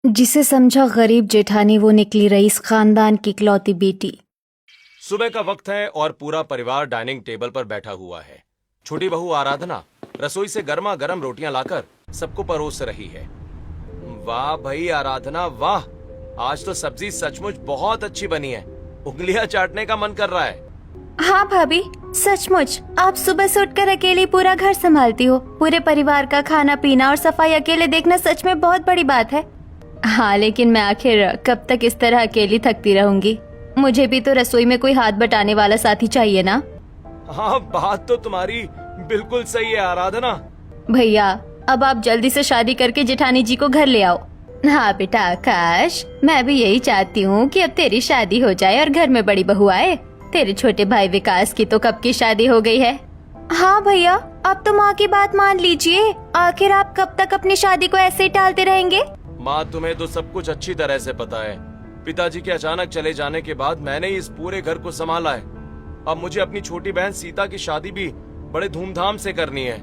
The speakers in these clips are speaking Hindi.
जिसे समझा गरीब जेठानी वो निकली रईस खानदान की इकलौती बेटी। सुबह का वक्त है और पूरा परिवार डाइनिंग टेबल पर बैठा हुआ है। छोटी बहू आराधना रसोई से गर्मा गर्म रोटियां लाकर सबको परोस रही है। वाह भाई आराधना वाह, आज तो सब्जी सचमुच बहुत अच्छी बनी है। उंगलियां चाटने का मन कर रहा है। हाँ भाभी, सचमुच आप सुबह से उठकर अकेले पूरा घर संभालती हो। पूरे परिवार का खाना पीना और सफाई अकेले देखना सच में बहुत बड़ी बात है। हाँ, लेकिन मैं आखिर कब तक इस तरह अकेली थकती रहूंगी। मुझे भी तो रसोई में कोई हाथ बटाने वाला साथी चाहिए ना। हाँ, बात तो तुम्हारी बिल्कुल सही है आराधना। भैया, अब आप जल्दी से शादी करके जेठानी जी को घर ले आओ। हाँ बेटा आकाश, मैं भी यही चाहती हूँ कि अब तेरी शादी हो जाए और घर में बड़ी बहू आए। तेरे छोटे भाई विकास की तो कब की शादी हो गई है। हाँ भैया, अब तो माँ की बात मान लीजिए। आखिर आप कब तक अपनी शादी को ऐसे ही टालते रहेंगे। माँ, तुम्हें तो सब कुछ अच्छी तरह से पता है। पिताजी के अचानक चले जाने के बाद मैंने ही इस पूरे घर को संभाला है। अब मुझे अपनी छोटी बहन सीता की शादी भी बड़े धूमधाम से करनी है।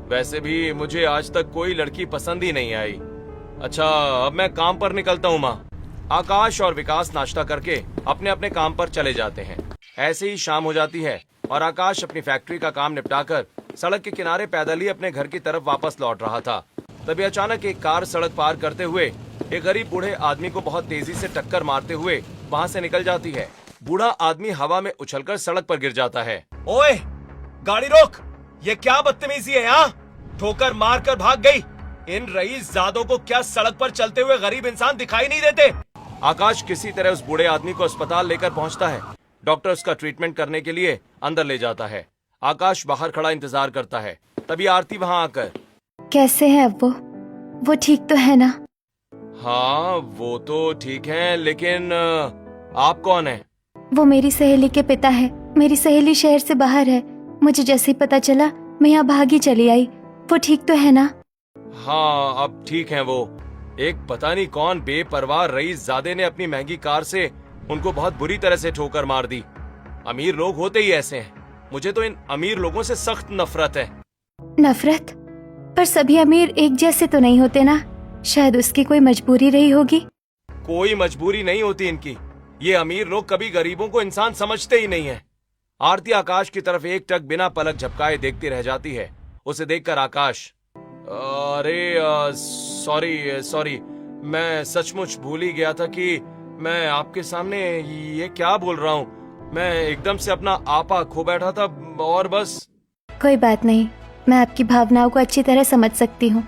वैसे भी मुझे आज तक कोई लड़की पसंद ही नहीं आई। अच्छा, अब मैं काम पर निकलता हूँ माँ। आकाश और विकास नाश्ता करके अपने अपने काम पर चले जाते हैं। ऐसे ही शाम हो जाती है और आकाश अपनी फैक्ट्री का काम निपटाकर सड़क के किनारे पैदल ही अपने घर की तरफ वापस लौट रहा था। तभी अचानक एक कार सड़क पार करते हुए एक गरीब बूढ़े आदमी को बहुत तेजी से टक्कर मारते हुए वहाँ से निकल जाती है। बूढ़ा आदमी हवा में उछलकर सड़क पर गिर जाता है। ओए, गाड़ी रोक! ये क्या बदतमीजी है यहाँ? ठोकर मार कर भाग गई। इन रईस जादों को क्या सड़क पर चलते हुए गरीब इंसान दिखाई नहीं देते? आकाश किसी तरह उस बूढ़े आदमी को अस्पताल लेकर पहुंचता है। डॉक्टर उसका ट्रीटमेंट करने के लिए अंदर ले जाता है। आकाश बाहर खड़ा इंतजार करता है। तभी आरती वहाँ आकर, कैसे है अब वो ठीक तो है ना? हाँ, वो तो ठीक है, लेकिन आप कौन है? वो मेरी सहेली के पिता है। मेरी सहेली शहर से बाहर है। मुझे जैसे ही पता चला मैं यहाँ भागी चली आई। वो ठीक तो है ना? हाँ, अब ठीक है वो। एक पता नहीं कौन बेपरवाह रईस ज़ादे ने अपनी महंगी कार से उनको बहुत बुरी तरह से ठोकर मार दी। अमीर लोग होते ही ऐसे हैं। मुझे तो इन अमीर लोगों से सख्त नफरत है। नफरत? पर सभी अमीर एक जैसे तो नहीं होते ना। शायद उसकी कोई मजबूरी रही होगी। कोई मजबूरी नहीं होती इनकी। ये अमीर लोग कभी गरीबों को इंसान समझते ही नहीं है। आरती आकाश की तरफ एक टक बिना पलक झपकाए देखती रह जाती है। उसे देखकर आकाश, अरे सॉरी, मैं सचमुच भूल ही गया था कि मैं आपके सामने ये क्या बोल रहा हूँ। मैं एकदम से अपना आपा खो बैठा था और बस। कोई बात नहीं, मैं आपकी भावनाओं को अच्छी तरह समझ सकती हूँ।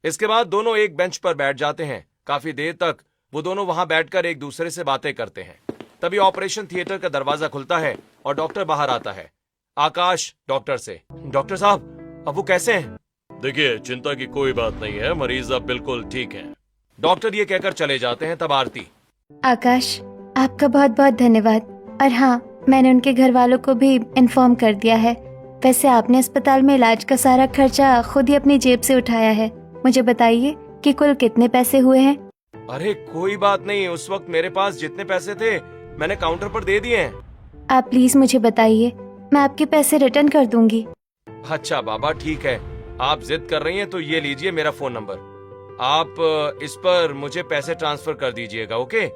इसके बाद दोनों एक बेंच पर बैठ जाते हैं। काफी देर तक वो दोनों वहां बैठकर एक दूसरे से बातें करते हैं। तभी ऑपरेशन थिएटर का दरवाजा खुलता है और डॉक्टर बाहर आता है। आकाश डॉक्टर से, डॉक्टर साहब, अब वो कैसे हैं? देखिए, चिंता की कोई बात नहीं है, मरीज अब बिल्कुल ठीक है। डॉक्टर ये कहकर चले जाते हैं। तब आरती, आकाश, आपका बहुत बहुत धन्यवाद। और हाँ, मैंने उनके घर वालों को भी इन्फॉर्म कर दिया है। वैसे आपने अस्पताल में इलाज का सारा खर्चा खुद ही अपनी जेब से उठाया है। मुझे बताइए कि कुल कितने पैसे हुए हैं? अरे कोई बात नहीं, उस वक्त मेरे पास जितने पैसे थे मैंने काउंटर पर दे दिए हैं। आप प्लीज मुझे बताइए, मैं आपके पैसे रिटर्न कर दूंगी। अच्छा बाबा, ठीक है, आप जिद कर रही हैं तो ये लीजिए मेरा फोन नंबर। आप इस पर मुझे पैसे ट्रांसफर कर दीजिएगा, ओके?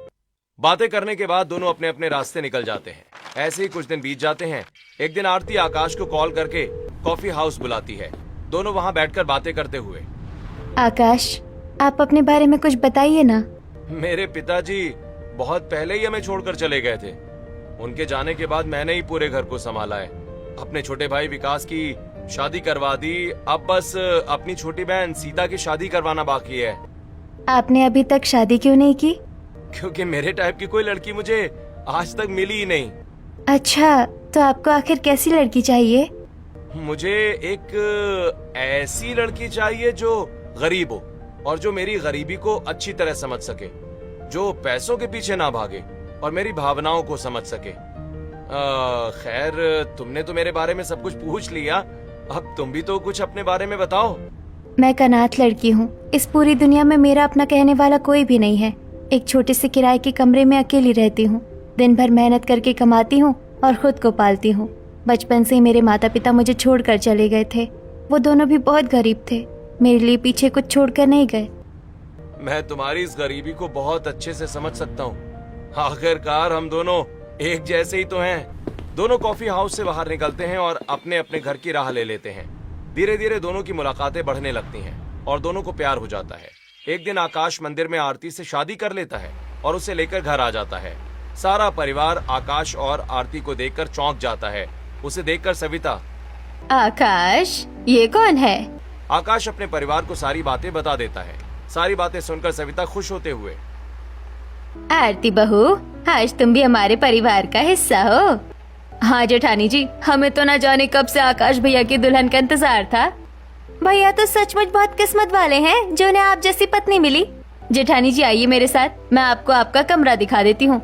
बातें करने के बाद दोनों अपने अपने रास्ते निकल जाते हैं। ऐसे ही कुछ दिन बीत जाते हैं। एक दिन आरती आकाश को कॉल करके कॉफी हाउस बुलाती है। दोनों वहां बैठकर बातें करते हुए, आकाश, आप अपने बारे में कुछ बताइए ना। मेरे पिताजी बहुत पहले ही हमें छोड़कर चले गए थे। उनके जाने के बाद मैंने ही पूरे घर को संभाला है। अपने छोटे भाई विकास की शादी करवा दी। अब बस अपनी छोटी बहन सीता की शादी करवाना बाकी है। आपने अभी तक शादी क्यों नहीं की? क्योंकि मेरे टाइप की कोई लड़की मुझे आज तक मिली ही नहीं। अच्छा, तो आपको आखिर कैसी लड़की चाहिए? मुझे एक ऐसी लड़की चाहिए जो गरीब हो और जो मेरी गरीबी को अच्छी तरह समझ सके, जो पैसों के पीछे ना भागे और मेरी भावनाओं को समझ सके। खैर, तुमने तो मेरे बारे में सब कुछ पूछ लिया। अब तुम भी तो कुछ अपने बारे में बताओ। मैं एक अनाथ लड़की हूँ। इस पूरी दुनिया में मेरा अपना कहने वाला कोई भी नहीं है। एक छोटे से किराए के कमरे में अकेली रहती हूँ। दिन भर मेहनत करके कमाती हूँ और खुद को पालती हूँ। बचपन से ही मेरे माता पिता मुझे छोड़कर चले गए थे। वो दोनों भी बहुत गरीब थे। मेरे लिए पीछे कुछ छोड़कर नहीं गए। मैं तुम्हारी इस गरीबी को बहुत अच्छे से समझ सकता हूँ। आखिरकार हम दोनों एक जैसे ही तो हैं। दोनों कॉफी हाउस से बाहर निकलते हैं और अपने अपने घर की राह ले लेते हैं। धीरे धीरे दोनों की मुलाकातें बढ़ने लगती हैं और दोनों को प्यार हो जाता है। एक दिन आकाश मंदिर में आरती से शादी कर लेता है और उसे लेकर घर आ जाता है। सारा परिवार आकाश और आरती को देखकर चौंक जाता है। उसे देखकर सविता, आकाश, ये कौन है? आकाश अपने परिवार को सारी बातें बता देता है। सारी बातें सुनकर सविता खुश होते हुए, आरती बहू, आज तुम भी हमारे परिवार का हिस्सा हो। हाँ जेठानी जी, हमें तो ना जाने कब से आकाश भैया की दुल्हन का इंतजार था। भैया तो सचमुच बहुत किस्मत वाले हैं जो उन्हें आप जैसी पत्नी मिली। जेठानी जी आइए मेरे साथ, मैं आपको आपका कमरा दिखा देती हूँ।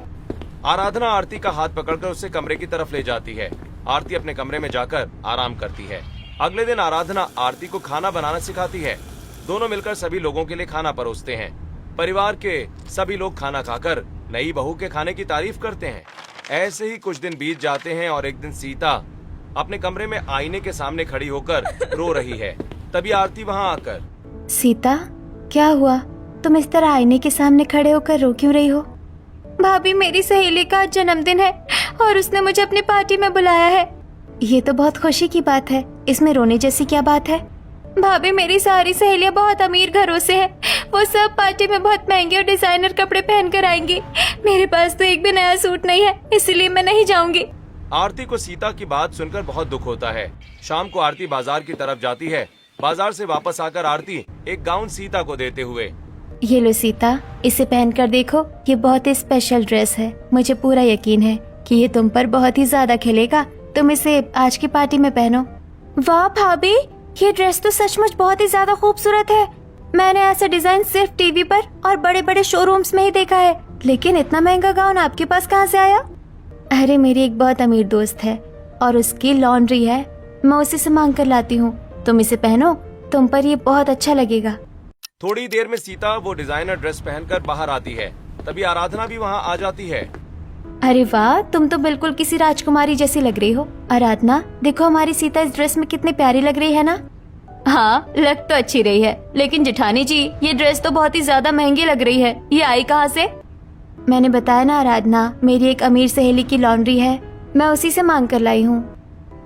आराधना आरती का हाथ पकड़कर उसे कमरे की तरफ ले जाती है। आरती अपने कमरे में जाकर आराम करती है। अगले दिन आराधना आरती को खाना बनाना सिखाती है। दोनों मिलकर सभी लोगों के लिए खाना परोसते हैं। परिवार के सभी लोग खाना खाकर नई बहू के खाने की तारीफ करते हैं। ऐसे ही कुछ दिन बीत जाते हैं और एक दिन सीता अपने कमरे में आईने के सामने खड़ी होकर रो रही है। तभी आरती वहाँ आकर, सीता, क्या हुआ? तुम इस तरह आईने के सामने खड़े होकर रो क्यों रही हो? भाभी, मेरी सहेली का आज जन्मदिन है और उसने मुझे अपनी पार्टी में बुलाया है। ये तो बहुत खुशी की बात है, इसमें रोने जैसी क्या बात है? भाभी, मेरी सारी सहेलियां बहुत अमीर घरों से हैं। वो सब पार्टी में बहुत महंगे और डिजाइनर कपड़े पहन कर आएंगी। मेरे पास तो एक भी नया सूट नहीं है, इसलिए मैं नहीं जाऊंगी। आरती को सीता की बात सुनकर बहुत दुख होता है। शाम को आरती बाजार की तरफ जाती है। बाजार से वापस आकर आरती एक गाउन सीता को देते हुए, ये लो सीता, इसे पहनकर देखो, ये बहुत ही स्पेशल ड्रेस है। मुझे पूरा यकीन है कि ये तुम पर बहुत ही ज्यादा खिलेगा। तुम इसे आज की पार्टी में पहनो। वाह भाभी, ये ड्रेस तो सचमुच बहुत ही ज्यादा खूबसूरत है। मैंने ऐसा डिजाइन सिर्फ टीवी पर और बड़े बड़े शोरूम्स में ही देखा है, लेकिन इतना महंगा गाउन आपके पास कहाँ से आया? अरे, मेरी एक बहुत अमीर दोस्त है और उसकी लॉन्ड्री है, मैं उसी से मांग कर लाती हूँ। तुम इसे पहनो, तुम पर ये बहुत अच्छा लगेगा। थोड़ी देर में सीता वो डिजाइनर ड्रेस पहनकर बाहर आती है। तभी आराधना भी वहाँ आ जाती है। अरे वाह, तुम तो बिल्कुल किसी राजकुमारी जैसी लग रही हो। आराधना, देखो हमारी सीता इस ड्रेस में कितनी प्यारी लग रही है ना? हाँ, लग तो अच्छी रही है, लेकिन जेठानी जी, ये ड्रेस तो बहुत ही ज्यादा महंगी लग रही है। ये आई कहाँ से? मैंने बताया ना आराधना, मेरी एक अमीर सहेली की लॉन्ड्री है, मैं उसी से मांग कर लाई हूँ।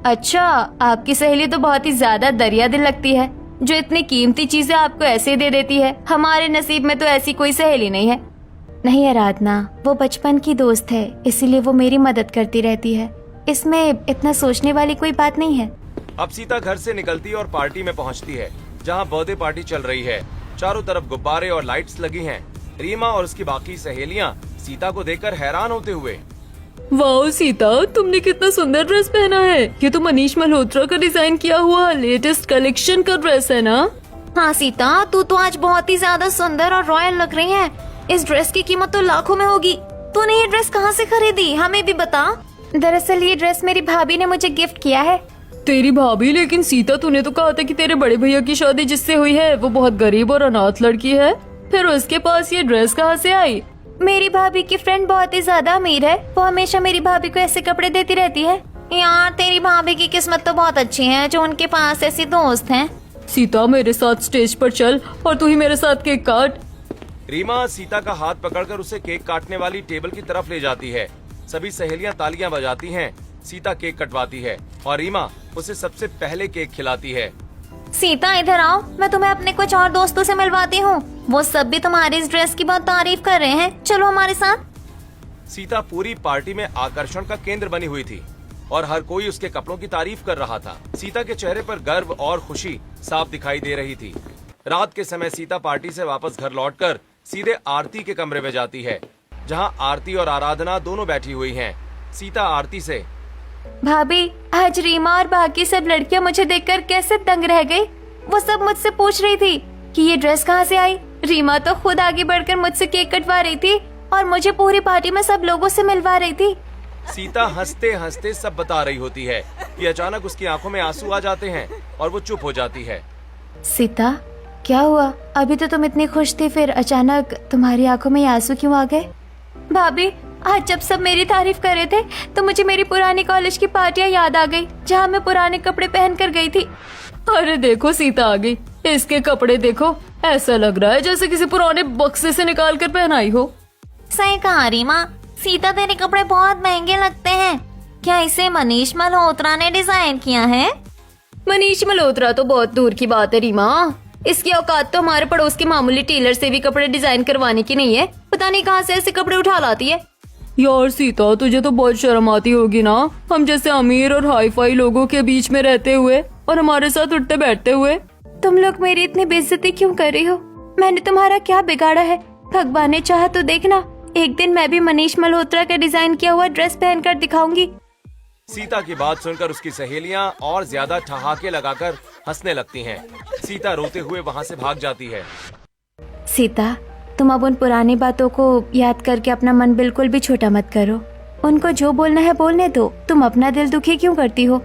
अच्छा, आपकी सहेली तो बहुत ही ज्यादा दरिया दिल लगती है, जो इतनी कीमती चीजें आपको ऐसे दे देती है। हमारे नसीब में तो ऐसी कोई सहेली नहीं है। नहीं आराधना, वो बचपन की दोस्त है, इसीलिए वो मेरी मदद करती रहती है। इसमें इतना सोचने वाली कोई बात नहीं है। अब सीता घर से निकलती और पार्टी में पहुंचती है, जहां बर्थडे पार्टी चल रही है। चारों तरफ गुब्बारे और लाइट्स लगी हैं। रीमा और उसकी बाकी सहेलियां सीता को देखकर हैरान होते हुए, वाओ सीता, तुमने कितना सुंदर ड्रेस पहना है। ये तो मनीष मल्होत्रा का डिजाइन किया हुआ लेटेस्ट कलेक्शन का ड्रेस है ना? हाँ सीता, तू तो आज बहुत ही ज्यादा सुंदर और रॉयल लग रही है। इस ड्रेस की कीमत तो लाखों में होगी। तूने ये ड्रेस कहाँ से खरीदी, हमें भी बता। दरअसल ये ड्रेस मेरी भाभी ने मुझे गिफ्ट किया है। तेरी भाभी? लेकिन सीता, तूने तो कहा था कि तेरे बड़े भैया की शादी जिससे हुई है वो बहुत गरीब और अनाथ लड़की है, फिर उसके पास ये ड्रेस कहाँ से आई? मेरी भाभी की फ्रेंड बहुत ही ज्यादा अमीर है, वो हमेशा मेरी भाभी को ऐसे कपड़े देती रहती है। यार, तेरी भाभी की किस्मत तो बहुत अच्छी है जो उनके पास ऐसी दोस्त हैं। सीता, मेरे साथ स्टेज पर चल और तू ही मेरे साथ केक काट। रीमा सीता का हाथ पकड़कर उसे केक काटने वाली टेबल की तरफ ले जाती है। सभी सहेलियां तालियां बजाती हैं। सीता केक कटवाती है और रीमा उसे सबसे पहले केक खिलाती है। सीता, इधर आओ, मैं तुम्हें अपने कुछ और दोस्तों से मिलवाती हूँ। वो सब भी तुम्हारी इस ड्रेस की बहुत तारीफ कर रहे हैं, चलो हमारे साथ। सीता पूरी पार्टी में आकर्षण का केंद्र बनी हुई थी और हर कोई उसके कपड़ों की तारीफ कर रहा था। सीता के चेहरे पर गर्व और खुशी साफ दिखाई दे रही थी। रात के समय सीता पार्टी से वापस घर लौटकर सीधे आरती के कमरे में जाती है, जहाँ आरती और आराधना दोनों बैठी हुई हैं। सीता आरती से, भाभी, आज रीमा और बाकी सब लड़कियां मुझे देखकर कैसे दंग रह गई। वो सब मुझसे पूछ रही थी कि ये ड्रेस कहाँ से आई। रीमा तो खुद आगे बढ़कर मुझसे केक कटवा रही थी और मुझे पूरी पार्टी में सब लोगों से मिलवा रही थी। सीता हंसते हंसते सब बता रही होती है कि अचानक उसकी आंखों में आंसू आ जाते हैं और वो चुप हो जाती है। सीता, क्या हुआ? अभी तो तुम इतनी खुश थी, फिर अचानक तुम्हारी आंखों में आंसू क्यों आ गए? भाभी, आज जब सब मेरी तारीफ कर रहे थे तो मुझे मेरी पुरानी कॉलेज की पार्टियां याद आ गई, जहाँ मैं पुराने कपड़े पहन कर गई थी। अरे देखो, सीता आ गई। इसके कपड़े देखो, ऐसा लग रहा है जैसे किसी पुराने बक्से से निकाल कर पहनाई हो। सही कहा रीमा, सीता तेरे कपड़े बहुत महंगे लगते हैं। क्या इसे मनीष मल्होत्रा ने डिजाइन किया है? मनीष मल्होत्रा तो बहुत दूर की बात है रीमा। इसकी औकात तो हमारे पड़ोस के मामूली टेलर से भी कपड़े डिजाइन करवाने की नहीं है। पता नहीं कहाँ से ऐसे कपड़े उठा लाती है। यार सीता, तुझे तो बहुत शर्म आती होगी ना, हम जैसे अमीर और हाई फाई लोगों के बीच में रहते हुए और हमारे साथ उठते बैठते हुए। तुम लोग मेरी इतनी बेइज्जती क्यों कर रही हो? मैंने तुम्हारा क्या बिगाड़ा है? भगवान ने चाहा तो देखना, एक दिन मैं भी मनीष मल्होत्रा का डिजाइन किया हुआ ड्रेस पहनकर दिखाऊंगी। सीता की बात सुनकर उसकी सहेलियां और ज्यादा ठहाके लगाकर हंसने लगती हैं। सीता रोते हुए वहाँ से भाग जाती है। सीता, तुम अब उन पुरानी बातों को याद करके अपना मन बिल्कुल भी छोटा मत करो। उनको जो बोलना है बोलने दो, तुम अपना दिल दुखी क्यों करती हो?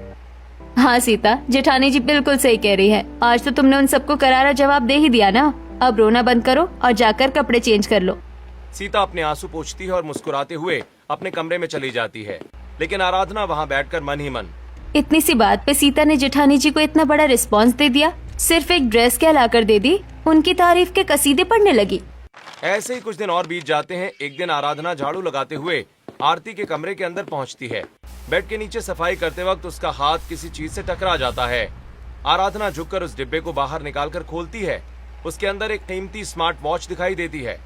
हाँ सीता, जेठानी जी बिल्कुल सही कह रही है। आज तो तुमने उन सबको करारा जवाब दे ही दिया ना। अब रोना बंद करो और जाकर कपड़े चेंज कर लो। सीता अपने आंसू पोंछती है और मुस्कुराते हुए अपने कमरे में चली जाती है। लेकिन आराधना वहाँ बैठकर मन ही मन, इतनी सी बात पे सीता ने जेठानी जी को इतना बड़ा रिस्पांस दे दिया। सिर्फ एक ड्रेस क्या लाकर दे दी, उनकी तारीफ के कसीदे पढ़ने लगी। ऐसे ही कुछ दिन और बीत जाते हैं। एक दिन आराधना झाड़ू लगाते हुए आरती के कमरे के अंदर पहुंचती है। बेड के नीचे सफाई करते वक्त उसका हाथ किसी चीज से टकरा जाता है। आराधना झुककर उस डिब्बे को बाहर निकालकर खोलती है। उसके अंदर एक कीमती स्मार्ट वॉच दिखाई देती है।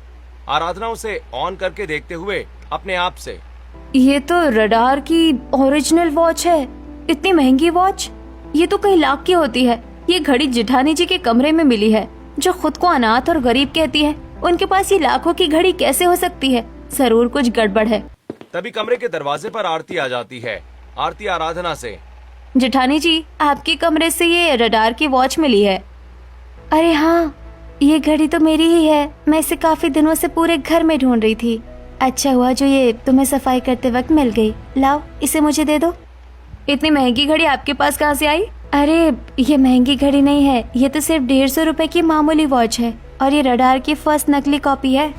आराधना उसे ऑन करके देखते हुए अपने आप से, ये तो रडार की ओरिजिनल वॉच है। इतनी महंगी वॉच, ये तो कई लाख की होती है। ये घड़ी जेठानी जी के कमरे में मिली है, जो खुद को अनाथ और गरीब कहती है। उनके पास ये लाखों की घड़ी कैसे हो सकती है? जरूर कुछ गड़बड़ है। तभी कमरे के दरवाजे पर आरती आ जाती है। आरती आराधना से, जेठानी जी, आपके कमरे से ये रडार की वॉच मिली है। अरे हाँ, ये घड़ी तो मेरी ही है। मैं इसे काफी दिनों से पूरे घर में ढूंढ रही थी। अच्छा हुआ जो ये तुम्हें सफाई करते वक्त मिल गई। लाओ, इसे मुझे दे दो। इतनी महंगी घड़ी आपके पास कहाँ से आई? अरे ये महंगी घड़ी नहीं है, ये तो सिर्फ 150 रुपए की मामूली वॉच है और ये रडार की फर्स्ट नकली कॉपी है।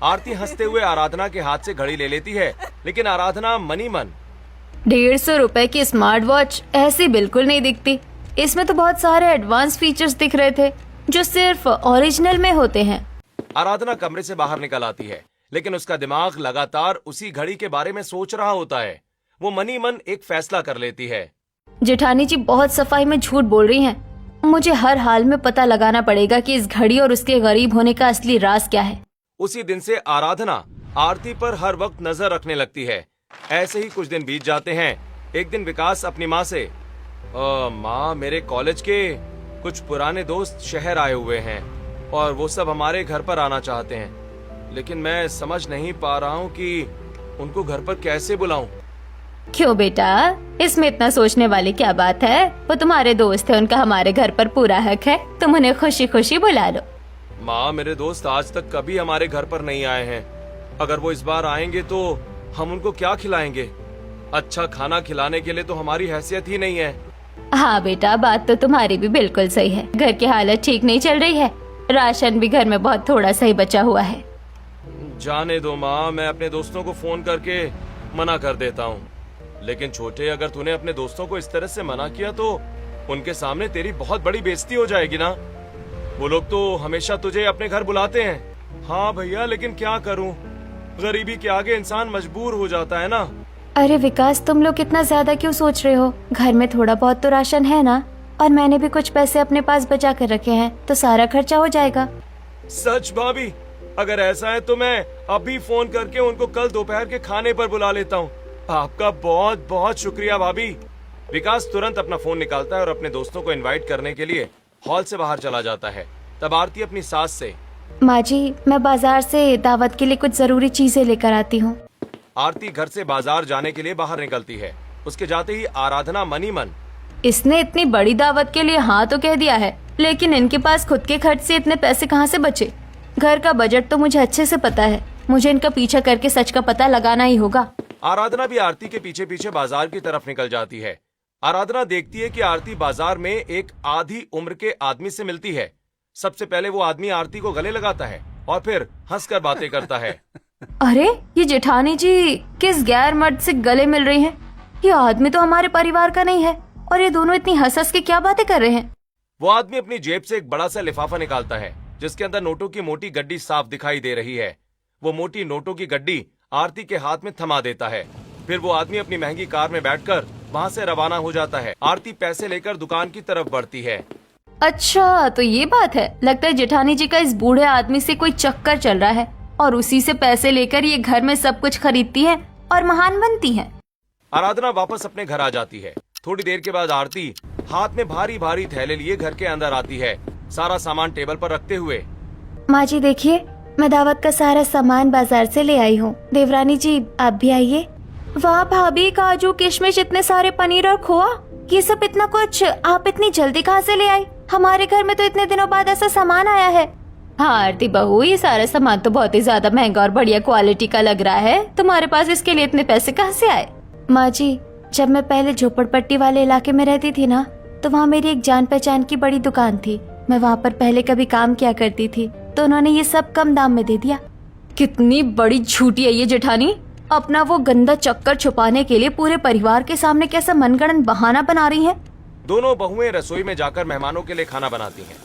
आरती हंसते हुए आराधना के हाथ से घड़ी ले लेती है। लेकिन आराधना मनी मन, 150 रुपए की स्मार्ट वॉच ऐसी बिल्कुल नहीं दिखती। इसमें तो बहुत सारे एडवांस फीचर्स दिख रहे थे जो सिर्फ ओरिजिनल में होते हैं। आराधना कमरे से बाहर निकल आती है, लेकिन उसका दिमाग लगातार उसी घड़ी के बारे में सोच रहा होता है। वो मनी मन एक फैसला कर लेती है। जेठानी जी बहुत सफाई में झूठ बोल रही हैं। मुझे हर हाल में पता लगाना पड़ेगा कि इस घड़ी और उसके गरीब होने का असली राज क्या है। उसी दिन से आराधना आरती पर हर वक्त नजर रखने लगती है। ऐसे ही कुछ दिन बीत जाते हैं। एक दिन विकास अपनी माँ से, माँ, मेरे कॉलेज के कुछ पुराने दोस्त शहर आए हुए हैं और वो सब हमारे घर पर आना चाहते हैं, लेकिन मैं समझ नहीं पा रहा हूँ कि उनको घर पर कैसे बुलाऊं। क्यों बेटा, इसमें इतना सोचने वाली क्या बात है? वो तुम्हारे दोस्त है, उनका हमारे घर पर पूरा हक है। तुम उन्हें खुशी खुशी बुला लो। माँ, मेरे दोस्त आज तक कभी हमारे घर पर नहीं आए हैं। अगर वो इस बार आएंगे तो हम उनको क्या खिलाएंगे? अच्छा खाना खिलाने के लिए तो हमारी हैसियत ही नहीं है। हाँ बेटा, बात तो तुम्हारी भी बिल्कुल सही है। घर की हालत ठीक नहीं चल रही है। राशन भी घर में बहुत थोड़ा सा ही बचा हुआ है। जाने दो माँ, मैं अपने दोस्तों को फोन करके मना कर देता हूँ। लेकिन छोटे, अगर तूने अपने दोस्तों को इस तरह से मना किया तो उनके सामने तेरी बहुत बड़ी बेइज्जती हो जाएगी ना। वो लोग तो हमेशा तुझे अपने घर बुलाते हैं। हाँ भैया, लेकिन क्या करूँ, गरीबी के आगे इंसान मजबूर हो जाता है ना। अरे विकास, तुम लोग इतना ज्यादा क्यों सोच रहे हो? घर में थोड़ा बहुत तो राशन है ना, और मैंने भी कुछ पैसे अपने पास बचा कर रखे हैं, तो सारा खर्चा हो जाएगा। सच भाभी, अगर ऐसा है तो मैं अभी फोन करके उनको कल दोपहर के खाने पर बुला लेता हूँ। आपका बहुत बहुत शुक्रिया भाभी। विकास तुरंत अपना फोन निकालता है और अपने दोस्तों को इनवाइट करने के लिए हॉल से बाहर चला जाता है। तब आरती अपनी सास से, माँ जी, मैं बाजार से दावत के लिए कुछ जरूरी चीजें लेकर आती हूँ। आरती घर से बाजार जाने के लिए बाहर निकलती है। उसके जाते ही आराधना मनी मन, इसने इतनी बड़ी दावत के लिए हाँ तो कह दिया है, लेकिन इनके पास खुद के खर्च से इतने पैसे कहाँ से बचे? घर का बजट तो मुझे अच्छे से पता है। मुझे इनका पीछा करके सच का पता लगाना ही होगा। आराधना भी आरती के पीछे पीछे बाजार की तरफ निकल जाती है। आराधना देखती है कि आरती बाजार में एक आधी उम्र के आदमी से मिलती है। सबसे पहले वो आदमी आरती को गले लगाता है और फिर हंसकर बातें करता है। अरे ये जेठानी जी किस गैर मर्द से गले मिल रही हैं? ये आदमी तो हमारे परिवार का नहीं है और ये दोनों इतनी हंस हंस के क्या बातें कर रहे हैं? वो आदमी अपनी जेब से एक बड़ा सा लिफाफा निकालता है जिसके अंदर नोटों की मोटी गड्डी साफ दिखाई दे रही है। वो मोटी नोटों की गड्डी आरती के हाथ में थमा देता है। फिर वो आदमी अपनी महंगी कार में बैठकर वहाँ से रवाना हो जाता है। आरती पैसे लेकर दुकान की तरफ बढ़ती है। अच्छा, तो ये बात है। लगता है जेठानी जी का इस बूढ़े आदमी से कोई चक्कर चल रहा है और उसी से पैसे लेकर ये घर में सब कुछ खरीदती है और महान बनती है। आराधना वापस अपने घर आ जाती है। थोड़ी देर के बाद आरती हाथ में भारी भारी थैले लिए घर के अंदर आती है, सारा सामान टेबल पर रखते हुए। माँ जी देखिए, मैं दावत का सारा सामान बाजार से ले आई हूँ। देवरानी जी आप भी आइए। वाह भाभी, काजू किशमिश, इतने सारे पनीर और खोआ, ये सब इतना कुछ आप इतनी जल्दी कहाँ से ले आई? हमारे घर में तो इतने दिनों बाद ऐसा सामान आया है। हाँ आरती बहू, ये सारा सामान तो बहुत ही ज्यादा महंगा और बढ़िया क्वालिटी का लग रहा है। तुम्हारे पास इसके लिए इतने पैसे कहाँ से आए? माँ जी, जब मैं पहले झोपड़पट्टी वाले इलाके में रहती थी ना, तो वहाँ मेरी एक जान पहचान की बड़ी दुकान थी। मैं वहाँ पर पहले कभी काम किया करती थी, तो उन्होंने ये सब कम दाम में दे दिया। कितनी बड़ी झूठी है ये जेठानी। अपना वो गंदा चक्कर छुपाने के लिए पूरे परिवार के सामने कैसा मनगढ़ंत बहाना बना रही हैं। दोनों बहुएं रसोई में जाकर मेहमानों के लिए खाना बनाती हैं।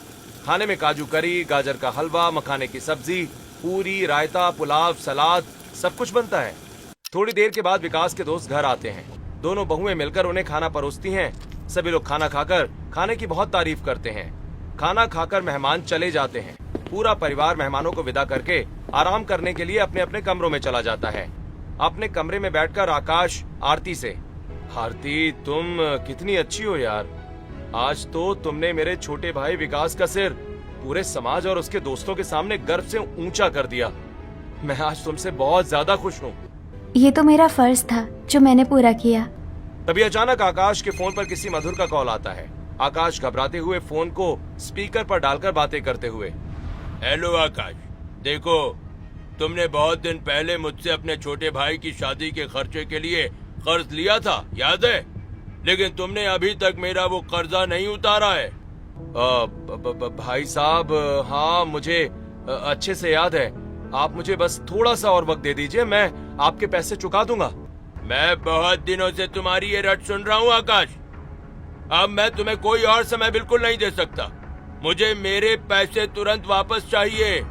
खाने में काजू करी, गाजर का हलवा, मखाने की सब्जी, पूरी, रायता, पुलाव, सलाद, सब कुछ बनता है। थोड़ी देर के बाद विकास के दोस्त घर आते हैं। दोनों बहुएं मिलकर उन्हें खाना परोसती हैं। सभी लोग खाना खाकर खाने की बहुत तारीफ करते हैं। खाना खाकर मेहमान चले जाते हैं। पूरा परिवार मेहमानों को विदा करके आराम करने के लिए अपने अपने कमरों में चला जाता है। अपने कमरे में बैठकर आकाश आरती से, आरती तुम कितनी अच्छी हो यार। आज तो तुमने मेरे छोटे भाई विकास का सिर पूरे समाज और उसके दोस्तों के सामने गर्व से ऊंचा कर दिया। मैं आज तुमसे बहुत ज्यादा खुश हूँ। ये तो मेरा फर्ज था जो मैंने पूरा किया। तभी अचानक आकाश के फोन पर किसी मधुर का कॉल आता है। आकाश घबराते हुए फोन को स्पीकर पर डालकर बातें करते हुए, हेलो आकाश, देखो तुमने बहुत दिन पहले मुझसे अपने छोटे भाई की शादी के खर्चे के लिए कर्ज लिया था, याद है? लेकिन तुमने अभी तक मेरा वो कर्जा नहीं उतारा है। भाई साहब, हाँ मुझे अच्छे से याद है। आप मुझे बस थोड़ा सा और वक्त दे दीजिए, मैं आपके पैसे चुका दूंगा। मैं बहुत दिनों से तुम्हारी ये रट सुन रहा हूँ आकाश। अब मैं तुम्हें कोई और समय बिल्कुल नहीं दे सकता। मुझे मेरे पैसे तुरंत वापस चाहिए।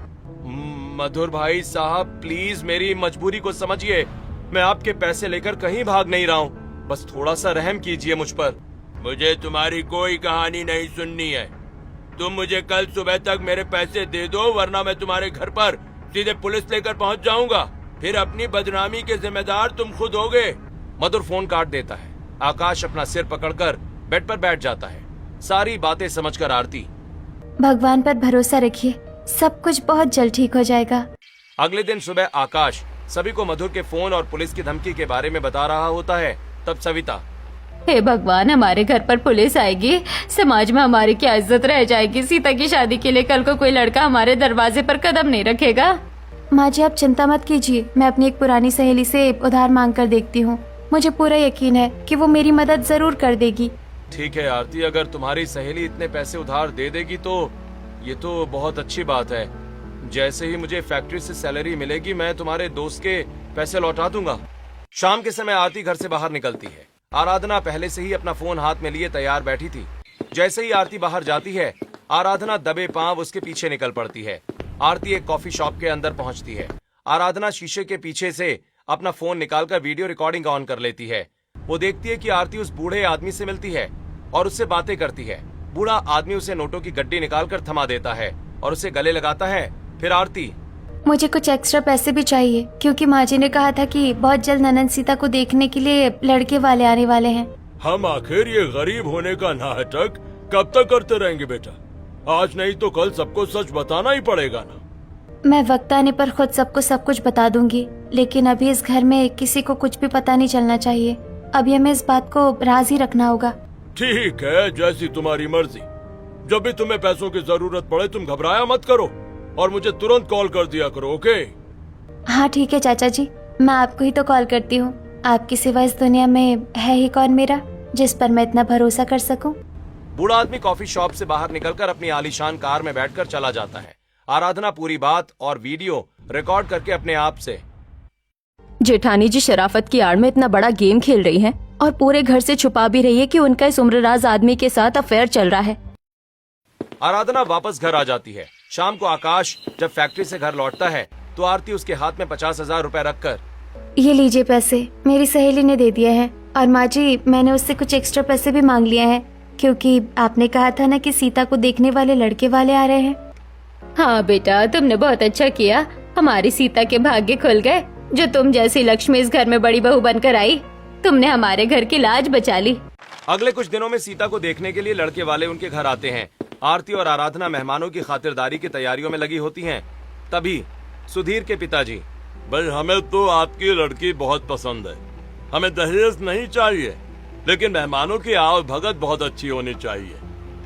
मधुर भाई साहब, प्लीज मेरी मजबूरी को समझिए। मैं आपके पैसे लेकर कहीं भाग नहीं रहा हूँ, बस थोड़ा सा रहम कीजिए मुझ पर। मुझे तुम्हारी कोई कहानी नहीं सुननी है। तुम मुझे कल सुबह तक मेरे पैसे दे दो, वरना मैं तुम्हारे घर पर सीधे पुलिस लेकर पहुंच जाऊंगा। फिर अपनी बदनामी के जिम्मेदार तुम खुद होगे। मधुर फोन काट देता है। आकाश अपना सिर पकड़कर बेड पर बैठ जाता है। सारी बातें समझकर आरती, भगवान पर भरोसा रखिए, सब कुछ बहुत जल्द ठीक हो जाएगा। अगले दिन सुबह आकाश सभी को मधुर के फोन और पुलिस की धमकी के बारे में बता रहा होता है। तब सविता, हे भगवान, हमारे घर पर पुलिस आएगी, समाज में हमारी क्या इज्जत रह जाएगी। सीता की शादी के लिए कल को कोई लड़का हमारे दरवाजे पर कदम नहीं रखेगा। माँ जी आप चिंता मत कीजिए, मैं अपनी एक पुरानी सहेली से उधार मांग कर देखती हूँ। मुझे पूरा यकीन है कि वो मेरी मदद जरूर कर देगी। ठीक है आरती, अगर तुम्हारी सहेली इतने पैसे उधार दे देगी तो ये तो बहुत अच्छी बात है। जैसे ही मुझे फैक्ट्री से सैलरी मिलेगी, मैं तुम्हारे दोस्त के पैसे लौटा दूंगा। शाम के समय आरती घर से बाहर निकलती है। आराधना पहले से ही अपना फोन हाथ में लिए तैयार बैठी थी। जैसे ही आरती बाहर जाती है, आराधना दबे पांव उसके पीछे निकल पड़ती है। आरती एक कॉफी शॉप के अंदर पहुंचती है। आराधना शीशे के पीछे से अपना फोन निकालकर वीडियो रिकॉर्डिंग ऑन कर लेती है। वो देखती है कि आरती उस बूढ़े आदमी से मिलती है और उससे बातें करती है। बूढ़ा आदमी उसे नोटों की गड्डी निकालकर थमा देता है और उसे गले लगाता है। फिर आरती, मुझे कुछ एक्स्ट्रा पैसे भी चाहिए, क्योंकि माँ जी ने कहा था कि बहुत जल्द ननंद सीता को देखने के लिए लड़के वाले आने वाले हैं। हम आखिर ये गरीब होने का नाटक कब तक करते रहेंगे बेटा? आज नहीं तो कल सबको सच बताना ही पड़ेगा ना। मैं वक्त आने पर खुद सबको सब कुछ बता दूंगी, लेकिन अभी इस घर में किसी को कुछ भी पता नहीं चलना चाहिए। अभी हमें इस बात को राज ही रखना होगा। ठीक है, जैसी तुम्हारी मर्जी। जब भी तुम्हें पैसों की जरूरत पड़े तुम घबराया मत करो और मुझे तुरंत कॉल कर दिया करो, ओके? हाँ ठीक है चाचा जी, मैं आपको ही तो कॉल करती हूँ। आपकी सिवा इस दुनिया में है ही कौन मेरा जिस पर मैं इतना भरोसा कर सकूं। बूढ़ा आदमी कॉफी शॉप से बाहर निकलकर अपनी आलीशान कार में बैठकर चला जाता है। आराधना पूरी बात और वीडियो रिकॉर्ड करके अपने आप से, जेठानी जी शराफत की आड़ में इतना बड़ा गेम खेल रही हैं और पूरे घर से छुपा भी रही है कि उनका इस उम्रराज आदमी के साथ अफेयर चल रहा है। आराधना वापस घर आ जाती है। शाम को आकाश जब फैक्ट्री से घर लौटता है तो आरती उसके हाथ में 50,000 रुपए रखकर, ये लीजिए पैसे, मेरी सहेली ने दे दिए हैं। और माँ जी, मैंने उससे कुछ एक्स्ट्रा पैसे भी मांग लिए हैं, क्योंकि आपने कहा था ना कि सीता को देखने वाले लड़के वाले आ रहे हैं। हाँ बेटा, तुमने बहुत अच्छा किया। हमारी सीता के भाग्य खुल गए। जो तुम जैसी लक्ष्मी इस घर में बड़ी बहू बनकर आई, तुमने हमारे घर की लाज बचा ली। अगले कुछ दिनों में सीता को देखने के लिए लड़के वाले उनके घर आते हैं। आरती और आराधना मेहमानों की खातिरदारी की तैयारियों में लगी होती हैं। तभी सुधीर के पिताजी, भाई हमें तो आपकी लड़की बहुत पसंद है, हमें दहेज नहीं चाहिए, लेकिन मेहमानों की आव भगत बहुत अच्छी होनी चाहिए।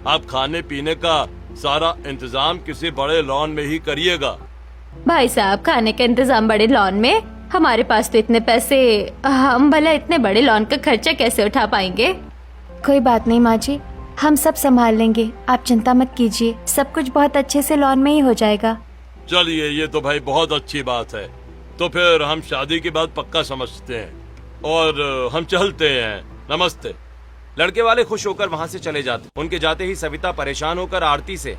आप खाने पीने का सारा इंतजाम किसी बड़े लॉन में ही करिएगा। भाई साहब, खाने का इंतजाम बड़े लॉन में? हमारे पास तो इतने पैसे, हम भला इतने बड़े लॉन का खर्चा कैसे उठा पाएंगे? कोई बात नहीं माँ जी, हम सब संभाल लेंगे, आप चिंता मत कीजिए, सब कुछ बहुत अच्छे से लॉन में ही हो जाएगा। चलिए, ये तो भाई बहुत अच्छी बात है। तो फिर हम शादी की बात पक्का समझते हैं और हम चलते हैं। नमस्ते। लड़के वाले खुश होकर वहाँ से चले जाते। उनके जाते ही सविता परेशान होकर आरती से,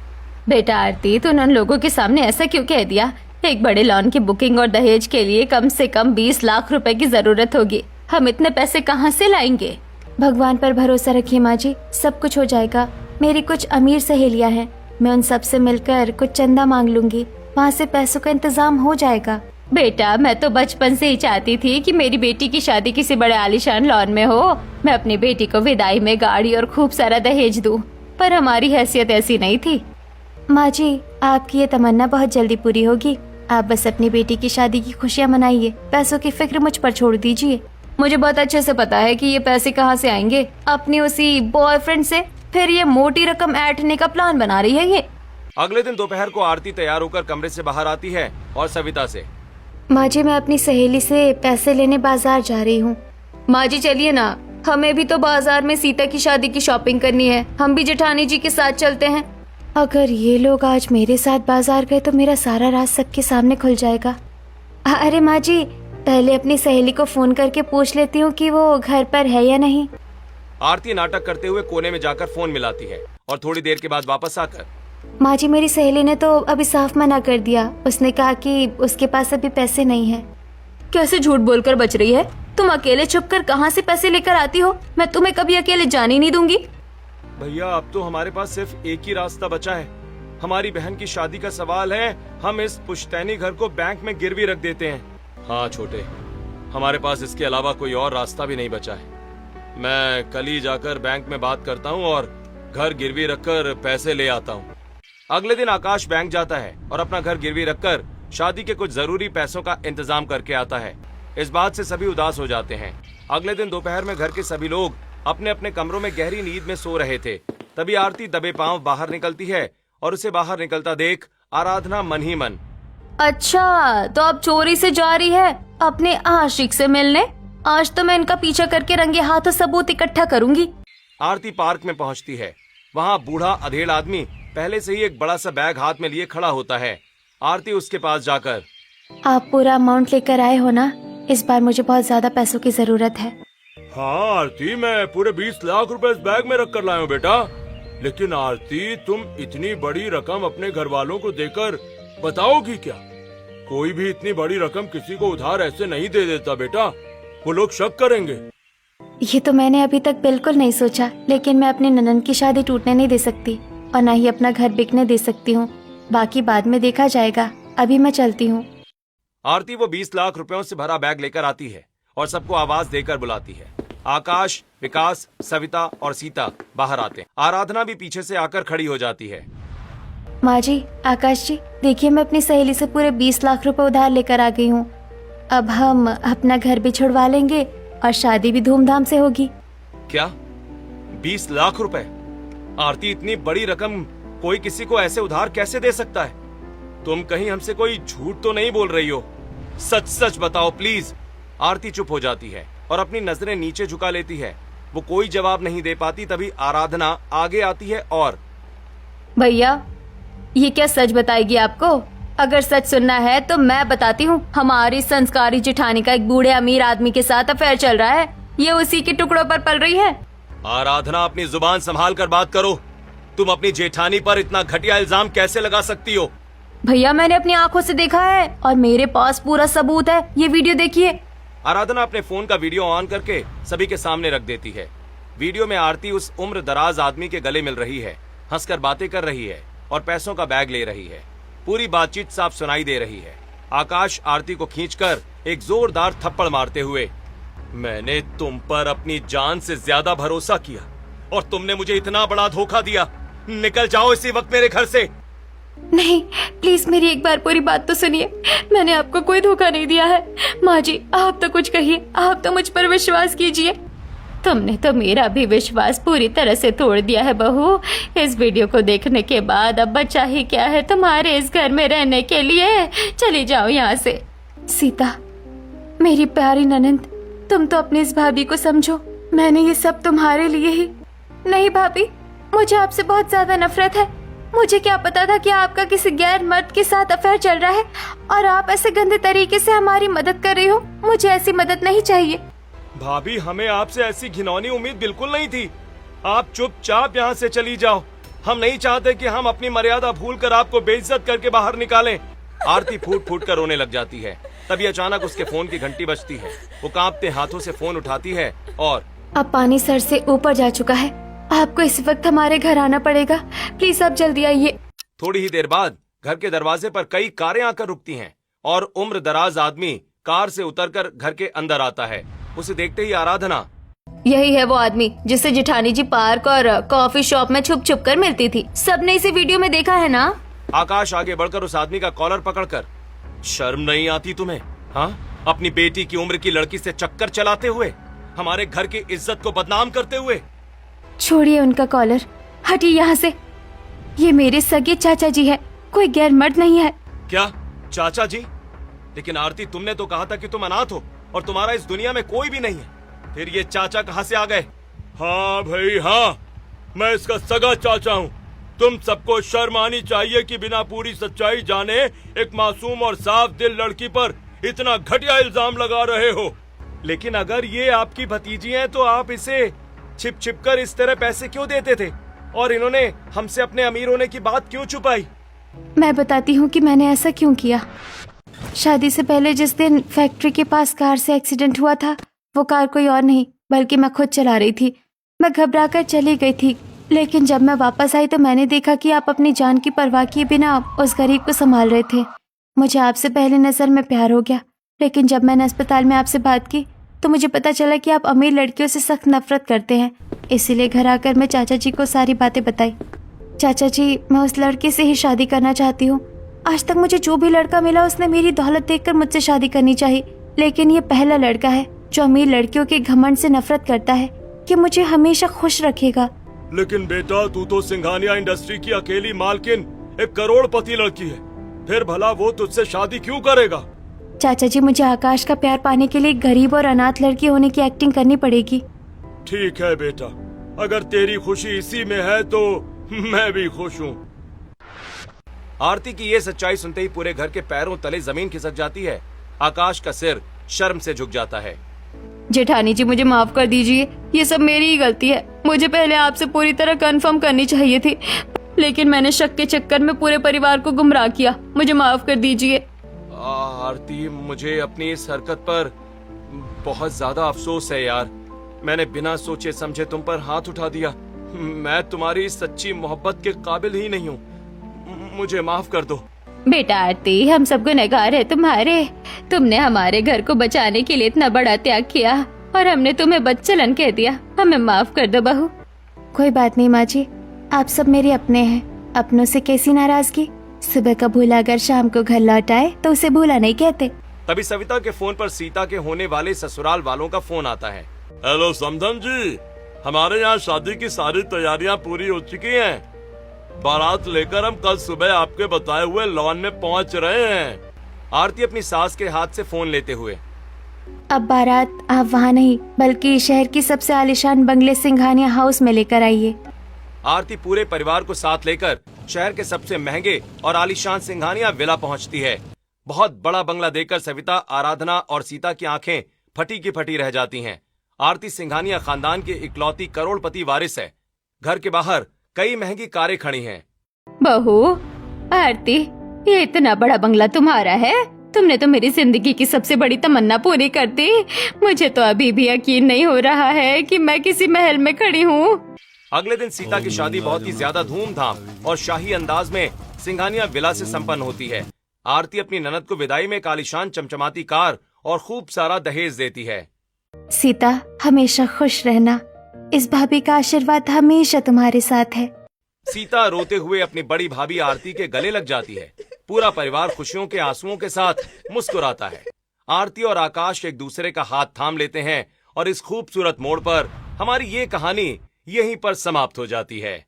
बेटा आरती, तूने उन लोगों के सामने ऐसा क्यों कह दिया? एक बड़े लॉन की बुकिंग और दहेज के लिए कम से कम 20 लाख रुपए की जरूरत होगी। हम इतने पैसे कहाँ से लाएंगे? भगवान पर भरोसा रखिए माँ जी, सब कुछ हो जाएगा। मेरी कुछ अमीर सहेलियाँ हैं, मैं उन सब से मिलकर कुछ चंदा मांग लूंगी, वहाँ से पैसों का इंतजाम हो जाएगा। बेटा, मैं तो बचपन से ही चाहती थी कि मेरी बेटी की शादी किसी बड़े आलीशान लॉन में हो। मैं अपनी बेटी को विदाई में गाड़ी और खूब सारा दहेज दूं, पर हमारी हैसियत ऐसी नहीं थी। माँ जी, आपकी ये तमन्ना बहुत जल्दी पूरी होगी। आप बस अपनी बेटी की शादी की खुशियाँ मनाइए, पैसों की फिक्र मुझ पर छोड़ दीजिए। मुझे बहुत अच्छे से पता है कि ये पैसे कहाँ से आएंगे, अपनी उसी बॉयफ्रेंड से। फिर ये मोटी रकम ऐंठने का प्लान बना रही है ये। अगले दिन दोपहर को आरती तैयार होकर कमरे से बाहर आती है और सविता से, माँ जी, मैं अपनी सहेली से पैसे लेने बाजार जा रही हूँ। माँ जी चलिए ना, हमें भी तो बाजार में सीता की शादी की शॉपिंग करनी है। हम भी जेठानी जी के साथ चलते हैं। अगर ये लोग आज मेरे साथ बाजार गए तो मेरा सारा राज सबके सामने खुल जाएगा। अरे माँ जी, पहले अपनी सहेली को फोन करके पूछ लेती हूँ कि वो घर पर है या नहीं। आरती नाटक करते हुए कोने में जाकर फोन मिलाती है और थोड़ी देर के बाद वापस आकर, माँ जी, मेरी सहेली ने तो अभी साफ मना कर दिया। उसने कहा कि उसके पास अभी पैसे नहीं है। कैसे झूठ बोलकर बच रही है? तुम अकेले छुप कर कहाँ से पैसे लेकर आती हो? मैं तुम्हें कभी अकेले जाने ही नहीं दूंगी। भैया, अब तो हमारे पास सिर्फ एक ही रास्ता बचा है। हमारी बहन की शादी का सवाल है, हम इस पुश्तैनी घर को बैंक में गिरवी रख देते हैं। हाँ छोटे, हमारे पास इसके अलावा कोई और रास्ता भी नहीं बचा है। मैं कल ही जाकर बैंक में बात करता हूँ और घर गिरवी रखकर पैसे ले आता हूँ। अगले दिन आकाश बैंक जाता है और अपना घर गिरवी रखकर शादी के कुछ जरूरी पैसों का इंतजाम करके आता है। इस बात से सभी उदास हो जाते हैं। अगले दिन दोपहर में घर के सभी लोग अपने अपने कमरों में गहरी नींद में सो रहे थे। तभी आरती दबे पांव बाहर निकलती है और उसे बाहर निकलता देख आराधना मन ही मन, अच्छा, तो अब चोरी से जा रही है अपने आशिक से मिलने। आज तो मैं इनका पीछा करके रंगे हाथों सबूत इकट्ठा करूंगी। आरती पार्क में पहुंचती है। वहाँ बूढ़ा अधेड़ आदमी पहले से ही एक बड़ा सा बैग हाथ में लिए खड़ा होता है। आरती उसके पास जाकर, आप पूरा अमाउंट लेकर आए हो ना? इस बार मुझे बहुत ज्यादा पैसों की जरूरत है। हाँ आरती, मैं पूरे 20 लाख रुपए इस बैग में रख कर लाया हूँ बेटा। लेकिन आरती, तुम इतनी बड़ी रकम अपने घर वालों को देकर बताओगी क्या? कोई भी इतनी बड़ी रकम किसी को उधार ऐसे नहीं दे देता बेटा, वो लोग शक करेंगे। ये तो मैंने अभी तक बिल्कुल नहीं सोचा, लेकिन मैं अपनी ननद की शादी टूटने नहीं दे सकती और न ही अपना घर बिकने दे सकती हूँ। बाकी बाद में देखा जाएगा, अभी मैं चलती हूँ। आरती वो 20 लाख रुपयों से भरा बैग लेकर आती है और सबको आवाज देकर बुलाती है। आकाश, विकास, सविता और सीता बाहर आते हैं। आराधना भी पीछे से आकर खड़ी हो जाती है। माँ जी, आकाश जी, देखिए मैं अपनी सहेली से पूरे 20 लाख रुपए उधार लेकर आ गई हूँ। अब हम अपना घर भी छुड़वा लेंगे और शादी भी धूमधाम से होगी। क्या 20 लाख रुपए? आरती, इतनी बड़ी रकम कोई किसी को ऐसे उधार कैसे दे सकता है? तुम कहीं हमसे कोई झूठ तो नहीं बोल रही हो? सच सच बताओ प्लीज। आरती चुप हो जाती है और अपनी नजरें नीचे झुका लेती है। वो कोई जवाब नहीं दे पाती। तभी आराधना आगे आती है और, भैया, ये क्या सच बताएगी आपको? अगर सच सुनना है तो मैं बताती हूँ। हमारी संस्कारी जेठानी का एक बूढ़े अमीर आदमी के साथ अफेयर चल रहा है। ये उसी के टुकड़ों पर पल रही है। आराधना, अपनी जुबान संभाल कर बात करो। तुम अपनी जेठानी पर इतना घटिया इल्जाम कैसे लगा सकती हो? भैया मैंने अपनी आंखों से देखा है और मेरे पास पूरा सबूत है, ये वीडियो देखिए। आराधना अपने फोन का वीडियो ऑन करके सभी के सामने रख देती है। वीडियो में आरती उस उम्र दराज आदमी के गले मिल रही है, हंसकर बातें कर रही है और पैसों का बैग ले रही है। पूरी बातचीत साफ सुनाई दे रही है। आकाश आरती को खींचकर एक जोरदार थप्पड़ मारते हुए, मैंने तुम पर अपनी जान से ज्यादा भरोसा किया और तुमने मुझे इतना बड़ा धोखा दिया। निकल जाओ इसी वक्त मेरे घर से। नहीं, प्लीज मेरी एक बार पूरी बात तो सुनिए। मैंने आपको कोई धोखा नहीं दिया है। माँ जी, आप तो कुछ कहिए, आप तो मुझ पर विश्वास कीजिए। तुमने तो मेरा भी विश्वास पूरी तरह से तोड़ दिया है बहू। इस वीडियो को देखने के बाद अब बचा ही क्या है तुम्हारे इस घर में रहने के लिए। चली जाओ यहाँ से। सीता, मेरी प्यारी ननंद, तुम तो अपनी इस भाभी को समझो। मैंने ये सब तुम्हारे लिए ही। नहीं भाभी, मुझे आपसे बहुत ज्यादा नफरत है। मुझे क्या पता था कि आपका किसी गैर मर्द के साथ अफेयर चल रहा है और आप ऐसे गंदे तरीके से हमारी मदद कर रही हो। मुझे ऐसी मदद नहीं चाहिए। भाभी, हमें आपसे ऐसी घिनौनी उम्मीद बिल्कुल नहीं थी। आप चुपचाप यहाँ से चली जाओ। हम नहीं चाहते कि हम अपनी मर्यादा भूलकर आपको बेइज्जत करके बाहर निकालें। आरती फूट फूट कर रोने लग जाती है। तभी अचानक उसके फोन की घंटी बजती है। वो कांपते हाथों से फोन उठाती है और अब पानी सर से ऊपर जा चुका है। आपको इस वक्त हमारे घर आना पड़ेगा। प्लीज आप जल्दी आइए। थोड़ी ही देर बाद घर के दरवाजे पर कई कारें आकर रुकती हैं और उम्र दराज आदमी कार से उतरकर घर के अंदर आता है। उसे देखते ही आराधना, यही है वो आदमी जिससे जेठानी जी पार्क और कॉफी शॉप में छुप छुप कर मिलती थी। सबने इसे वीडियो में देखा है ना? आकाश आगे बढ़कर उस आदमी का कॉलर पकड़कर, शर्म नहीं आती तुम्हें? हाँ, अपनी बेटी की उम्र की लड़की से चक्कर चलाते हुए, हमारे घर की इज्जत को बदनाम करते हुए। छोड़िए उनका कॉलर, हटिए यहाँ से। ये मेरे सगे चाचा जी है, कोई गैर मर्द नहीं है। क्या चाचा जी? लेकिन आरती, तुमने तो कहा था कि तुम अनाथ हो और तुम्हारा इस दुनिया में कोई भी नहीं है। फिर ये चाचा कहाँ से आ गए? हाँ भाई हाँ, मैं इसका सगा चाचा हूँ। तुम सबको शर्म आनी चाहिए कि बिना पूरी सच्चाई जाने एक मासूम और साफ दिल लड़की पर इतना घटिया इल्जाम लगा रहे हो। लेकिन अगर ये आपकी भतीजी हैं तो आप इसे छिप छिप कर इस तरह पैसे क्यों देते थे और इन्होंने हमसे अपने अमीर होने की बात क्यों छुपाई? मैं बताती हूँ कि मैंने ऐसा क्यों किया। शादी से पहले जिस दिन फैक्ट्री के पास कार से एक्सीडेंट हुआ था, वो कार कोई और नहीं बल्कि मैं खुद चला रही थी। मैं घबराकर चली गई थी, लेकिन जब मैं वापस आई तो मैंने देखा कि आप अपनी जान की परवाह किए बिना उस गरीब को संभाल रहे थे। मुझे आपसे पहले नजर में प्यार हो गया, लेकिन जब मैंने अस्पताल में आपसे बात की तो मुझे पता चला कि आप अमीर लड़कियों से सख्त नफरत करते हैं। इसीलिए घर आकर मैं चाचा जी को सारी बातें बताई। चाचा जी, मैं उस लड़के से ही शादी करना चाहती हूँ। आज तक मुझे जो भी लड़का मिला उसने मेरी दौलत देखकर मुझसे शादी करनी चाहिए, लेकिन ये पहला लड़का है जो अमीर लड़कियों के घमंड से नफरत करता है कि मुझे हमेशा खुश रखेगा। लेकिन बेटा, तू तो सिंघानिया इंडस्ट्री की अकेली मालकिन एक करोड़पति लड़की है, फिर भला वो तुझसे शादी क्यों करेगा? चाचा जी, मुझे आकाश का प्यार पाने के लिए गरीब और अनाथ लड़की होने की एक्टिंग करनी पड़ेगी। ठीक है बेटा, अगर तेरी खुशी इसी में है तो मैं भी खुश हूँ। आरती की ये सच्चाई सुनते ही पूरे घर के पैरों तले जमीन खिसक जाती है। आकाश का सिर शर्म से झुक जाता है। जेठानी जी, मुझे माफ कर दीजिए, ये सब मेरी ही गलती है। मुझे पहले आपसे पूरी तरह कंफर्म करनी चाहिए थी, लेकिन मैंने शक के चक्कर में पूरे परिवार को गुमराह किया। मुझे माफ कर दीजिए। आरती, मुझे अपनी इस हरकत पर बहुत ज्यादा अफसोस है यार। मैंने बिना सोचे समझे तुम पर हाथ उठा दिया। मैं तुम्हारी सच्ची मोहब्बत के काबिल ही नहीं हूँ। मुझे माफ कर दो। बेटा आरती, हम सब गुनहगार है तुम्हारे। तुमने हमारे घर को बचाने के लिए इतना बड़ा त्याग किया और हमने तुम्हें बदचलन कह दिया। हमें माफ कर दो बहू। कोई बात नहीं माँ जी, आप सब मेरे अपने हैं। अपनों से कैसी नाराजगी। सुबह का भूला अगर शाम को घर लौट आए तो उसे भूला नहीं कहते। तभी सविता के फोन पर सीता के होने वाले ससुराल वालों का फोन आता है। हेलो समधन जी, हमारे यहाँ शादी की सारी तैयारियाँ पूरी हो चुकी हैं। बारात लेकर हम कल सुबह आपके बताए हुए लॉन में पहुँच रहे हैं। आरती अपनी सास के हाथ से फोन लेते हुए, अब बारात आप वहाँ नहीं बल्कि शहर की सबसे आलीशान बंगले सिंघानिया हाउस में लेकर आइए। आरती पूरे परिवार को साथ लेकर शहर के सबसे महंगे और आलीशान सिंघानिया विला पहुंचती है। बहुत बड़ा बंगला देखकर सविता, आराधना और सीता की आंखें फटी की फटी रह जाती हैं। आरती सिंघानिया खानदान की इकलौती करोड़पति वारिस है। घर के बाहर कई महंगी कारें खड़ी हैं। बहू, आरती, ये इतना बड़ा बंगला तुम्हारा है? तुमने तो मेरी जिंदगी की सबसे बड़ी तमन्ना पूरी कर दी। मुझे तो अभी भी यकीन नहीं हो रहा है कि मैं किसी महल में खड़ी हूँ। अगले दिन सीता की शादी बहुत ही ज्यादा धूमधाम और शाही अंदाज में सिंघानिया विला से संपन्न होती है। आरती अपनी ननद को विदाई में कालीशान चमचमाती कार और खूब सारा दहेज देती है। सीता, हमेशा खुश रहना। इस भाभी का आशीर्वाद हमेशा तुम्हारे साथ है। सीता रोते हुए अपनी बड़ी भाभी आरती के गले लग जाती है। पूरा परिवार खुशियों के आंसुओं के साथ मुस्कुराता है। आरती और आकाश एक दूसरे का हाथ थाम लेते हैं और इस खूबसूरत मोड़ पर हमारी ये कहानी यहीं पर समाप्त हो जाती है।